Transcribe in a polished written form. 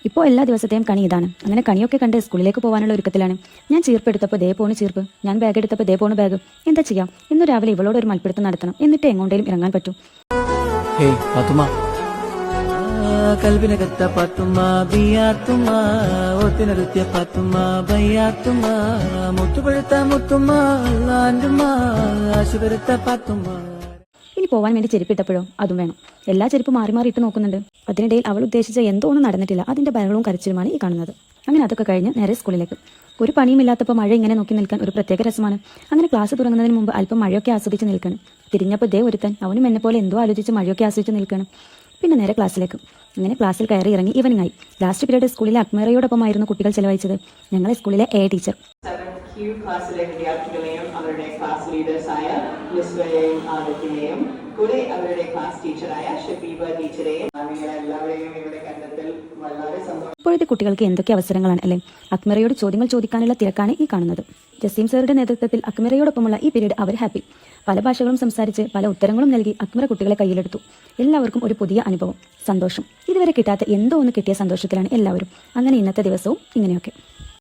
ഇപ്പോൾ എല്ലാ ദിവസത്തെയും കണി ഇതാണ്. അങ്ങനെ കണിയൊക്കെ കണ്ട് സ്കൂളിലേക്ക് പോകാനുള്ള ഒരുക്കത്തിലാണ്. ഞാൻ ചീർപ്പ് എടുത്തപ്പോൾ ദേ പോണ് ചീർപ്പ്, ഞാൻ ബാഗ് എടുത്തപ്പോൾ ദേ പോണ് ബാഗ്. എന്താ ചെയ്യാം? ഇന്ന് രാവിലെ ഇവളോട് ഒരു മൽപ്പിടുത്തം നടത്തണം, എന്നിട്ട് എങ്ങോട്ടേലും ഇറങ്ങാൻ പറ്റും. കൽവിനകത്ത പാത്തുമ്മ ബിയാത്തുമ്മ ഒത്തിനരുത്തിയ പാത്തുമ്മ ബയ്യാത്തുമ്മ മുത്തുപഴുത്ത മുത്തുമ്മ അല്ലാണ്ടുമ്മ ആശുപരുത്ത പാത്തുമ്മ. ഇനി പോവാൻ വേണ്ടി ചെരുപ്പിട്ടപ്പോഴോ അതും വേണം. എല്ലാ ചെരുപ്പും മാറി മാറി ഇട്ട് നോക്കുന്നുണ്ട്. അതിനിടയിൽ അവൾ ഉദ്ദേശിച്ച എന്തോ ഒന്നും നടന്നിട്ടില്ല. അതിന്റെ ബഹളവും കരച്ചിലുമാണ് ഈ കാണുന്നത്. അങ്ങനെ അതൊക്കെ കഴിഞ്ഞ് നേരെ സ്കൂളിലേക്ക്. ഒരു പണിയുമില്ലാത്തപ്പോൾ മഴ ഇങ്ങനെ നോക്കി നിൽക്കാൻ ഒരു പ്രത്യേക രസമാണ്. അങ്ങനെ ക്ലാസ് തുടങ്ങുന്നതിന് മുമ്പ് അല്പം മഴയൊക്കെ ആസ്വദിച്ച് നിൽക്കണം. തിരിഞ്ഞപ്പോൾ ദേ ഒരുത്തൻ, അവനും എന്നെ പോലെ എന്തോ ആലോചിച്ച് മഴയൊക്കെ ആസ്വദിച്ച് നിൽക്കണം. പിന്നെ നേരെ ക്ലാസ്സിലേക്ക്. അങ്ങനെ ക്ലാസ്സിൽ കയറി ഇറങ്ങി ഈവനിങ് ആയി. ലാസ്റ്റ് പീരീഡ് സ്കൂളിലെ അക്മേറയോടൊപ്പമായിരുന്നു കുട്ടികൾ ചെലവഴിച്ചത്. ഞങ്ങളെ സ്കൂളിലെ എ ടീച്ചർ. ക്ലാസ്സിലെ വിദ്യാർത്ഥികളെയും അവരുടെ ക്ലാസ് ലീഡേഴ്സായ ലിസ്വയെയും ആദിത്യനെയും കൂടെ അവരുടെ ക്ലാസ് ടീച്ചറായ ഷബീബ ടീച്ചറെയും നിങ്ങളെല്ലാവരെയും ഇവിടെ കണ്ടെത്തൽ വളരെ സന്തോഷം. ഇപ്പോഴത്തെ കുട്ടികൾക്ക് എന്തൊക്കെ അവസരങ്ങളാണ് അല്ലേ? അക്മേറയോട് ചോദ്യങ്ങൾ ചോദിക്കാനുള്ള തിരക്കാണ് ഈ കാണുന്നത്. ജസീം സാറുടെ നേതൃത്വത്തിൽ അക്മേറയോടൊപ്പമുള്ള ഈ പീരീഡ് അവർ ഹാപ്പി. പല ഭാഷകളും സംസാരിച്ച് പല ഉത്തരങ്ങളും നൽകി അക്മേറ കുട്ടികളെ കയ്യിലെടുത്തു. എല്ലാവർക്കും ഒരു പുതിയ അനുഭവം, സന്തോഷം. ഇതുവരെ കിട്ടാത്ത എന്തോ ഒന്ന് കിട്ടിയ സന്തോഷത്തിലാണ് എല്ലാവരും. അങ്ങനെ ഇന്നത്തെ ദിവസവും ഇങ്ങനെയൊക്കെ.